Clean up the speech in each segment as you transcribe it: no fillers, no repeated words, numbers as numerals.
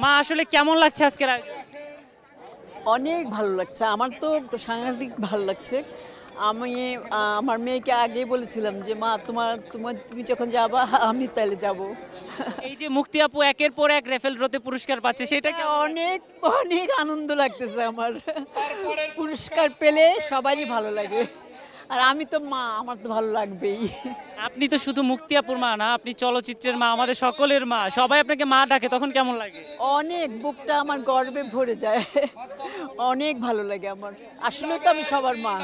মা আসলে কেমন লাগছে আজকের আয়োজন? অনেক ভালো লাগছে, আমার তো সাংঘাতিক ভালো লাগছে। আমি আমার মেয়েকে আগেই বলেছিলাম যে মা তুমি যখন যাবা আমি তাহলে যাব। এই যে মুক্তি আপু একের পর এক রেফেল ড্রতে পুরস্কার পাচ্ছে, সেটা কি? অনেক অনেক আনন্দ লাগতেছে আমার। পুরস্কার পেলে সবারই ভালো লাগে, আর আমি তো মা, আমার তো ভালো লাগবেই। আপনি তো শুধু মুক্তি আপুর মা না, আপনি চলচ্চিত্রের মা, আমাদের সকলের মা। সবাই আপনাকে মা ডাকে, তখন কেমন লাগে? অনেক, বুকটা আমার গর্বে ভরে যায়। অনেক ভালো লাগে আমার, আসলে তো আমি সবার মা।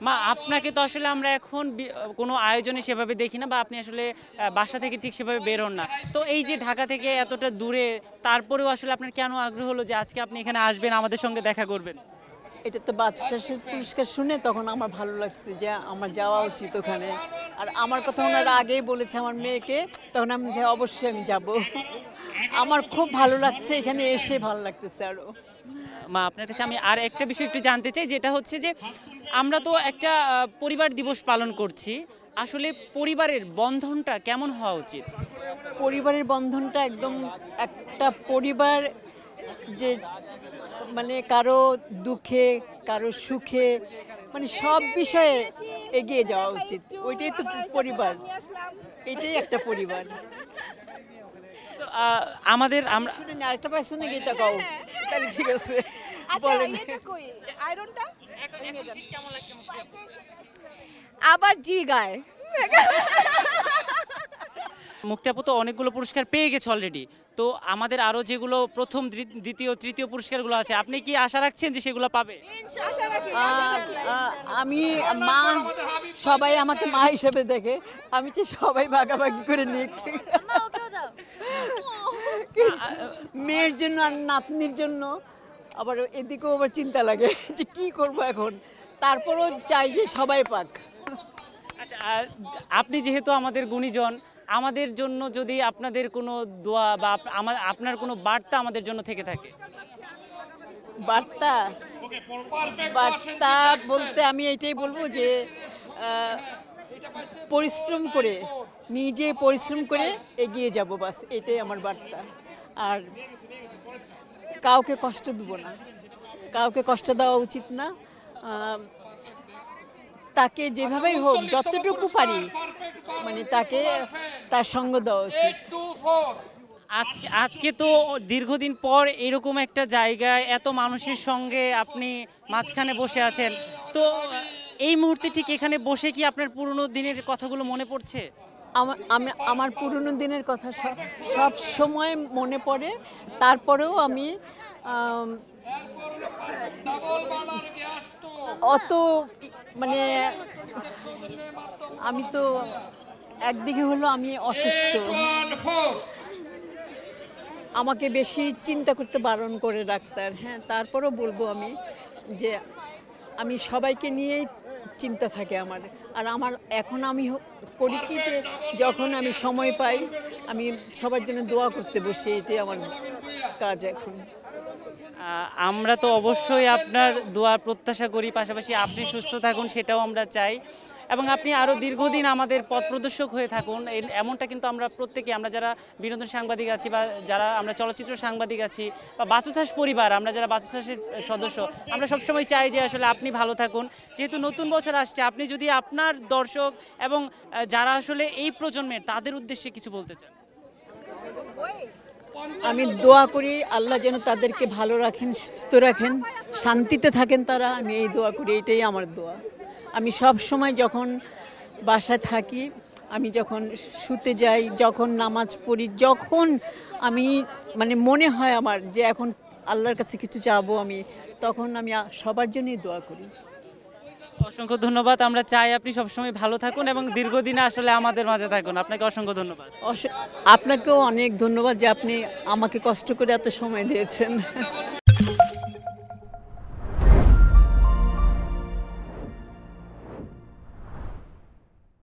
মা আপনাকে তো আসলে আমরা এখন কোনো আয়োজনে সেভাবে দেখি না, বা আপনি আসলে বাসা থেকে ঠিক সেভাবে বের হন না। তো এই যে ঢাকা থেকে এতটা দূরে, তারপরেও আসলে আপনার কেন আগ্রহ হলো যে আজকে আপনি এখানে আসবেন, আমাদের সঙ্গে দেখা করবেন? এটা তো বাদশাহের পুরস্কার শুনে তখন আমার ভালো লাগছে যে আমার যাওয়া উচিত ওখানে। আর আমার কথা ওনারা আগেই বলেছে আমার মেয়েকে, তখন আমি যে অবশ্যই আমি যাব। আমার খুব ভালো লাগছে, এখানে এসে ভালো লাগতেছে আরো। মা আপনার কাছে আমি আর একটা বিষয় একটু জানতে চাই, যেটা হচ্ছে যে আমরা তো একটা পরিবার দিবস পালন করছি। আসলে পরিবারের বন্ধনটা কেমন হওয়া উচিত? পরিবারের বন্ধনটা একদম, একটা পরিবার যে মানে কারো দুঃখে কারো সুখে মানে সব বিষয়ে এগিয়ে যাওয়া উচিত, ওইটাই তো পরিবার, এটাই একটা পরিবার। তো, আমাদের আমরা শুনুন আরেকটা পাইছো নাকি, এটা কও তাহলে ঠিক আছে। আচ্ছা বলেন। এটা কই আয়রনটা কেমন লাগছে? আবার জি গায়। মুক্তি আপু তো অনেকগুলো পুরস্কার পেয়ে গেছে অলরেডি। তো আমাদের আরো যেগুলো প্রথম, দ্বিতীয়, তৃতীয় পুরস্কারগুলো আছে, আপনি কি আশা রাখছেন যে সেগুলো পাবে? আশা রাখি আমি মা, সবাই আমাকে মা হিসেবে দেখে, আমি চাই সবাই ভাগাভাগি করে নিক। মেয়ের জন্য আর নাতনির জন্য আবার এদিকেও আবার চিন্তা লাগে যে কি করব এখন, তারপরও চাই যে সবাই পাক। আচ্ছা, আপনি যেহেতু আমাদের গুণীজন, আমাদের জন্য যদি আপনাদের কোনো দোয়া বা আপনার কোনো বার্তা আমাদের জন্য থেকে থাকে। বার্তা বার্তা বলতে আমি এটাই বলবো যে পরিশ্রম করে, নিজে পরিশ্রম করে এগিয়ে যাব, বাস এটাই আমার বার্তা। আর কাউকে কষ্ট দেব না, কাউকে কষ্ট দেওয়া উচিত না। তাকে যেভাবেই হোক, যতটুকু পারি মানে তাকে তার সঙ্গ দেওয়া উচিত। আজকে তো দীর্ঘদিন পর এরকম একটা জায়গায় এত মানুষের সঙ্গে আপনি মাঝখানে বসে আছেন। তো এই মুহূর্তে ঠিক এখানে বসে কি আপনার পুরনো দিনের কথাগুলো মনে পড়ছে? আমার পুরনো দিনের কথা সব সময় মনে পড়ে। তারপরেও আমি অত মানে আমি তো একদিকে হলো আমি অসুস্থ, আমাকে বেশি চিন্তা করতে বারণ করে ডাক্তার। হ্যাঁ, তারপরেও বলবো আমি যে আমি সবাইকে নিয়েই চিন্তা থাকে আমার। আর আমার এখন আমি করি কি যে যখন আমি সময় পাই আমি সবার জন্য দোয়া করতে বসি, এটাই আমার কাজ এখন। আমরা তো অবশ্যই আপনার দোয়া প্রত্যাশা করি, পাশাপাশি আপনি সুস্থ থাকুন সেটাও আমরা চাই, এবং আপনি আরও দীর্ঘদিন আমাদের পথ প্রদর্শক হয়ে থাকুন। এমনটা কিন্তু আমরা প্রত্যেকে, আমরা যারা বিনোদন সাংবাদিক আছি বা যারা আমরা চলচ্চিত্র সাংবাদিক আছি বা বাচুচাষ পরিবার, আমরা যারা বাচুচাষের সদস্য, আমরা সবসময় চাই যে আসলে আপনি ভালো থাকুন। যেহেতু নতুন বছর আসছে, আপনি যদি আপনার দর্শক এবং যারা আসলে এই প্রজন্মের, তাদের উদ্দেশ্যে কিছু বলতে চান। আমি দোয়া করি আল্লাহ যেন তাদেরকে ভালো রাখেন, সুস্থ রাখেন, শান্তিতে থাকেন তারা, আমি এই দোয়া করি, এটাই আমার দোয়া। আমি সব সময় যখন বাসায় থাকি, আমি যখন শুতে যাই, যখন নামাজ পড়ি, যখন আমি মানে মনে হয় আমার যে এখন আল্লাহর কাছে কিছু চাবো আমি, তখন আমি সবার জন্যই দোয়া করি। অসংখ্য ধন্যবাদ। আমরা চাই আপনি সবসময় ভালো থাকুন এবং দীর্ঘদিনে আসলে আমাদের মাঝে থাকুন। আপনাকে অসংখ্য ধন্যবাদ। আপনাকেও অনেক ধন্যবাদ যে আপনি আমাকে কষ্ট করে এত সময় দিয়েছেন।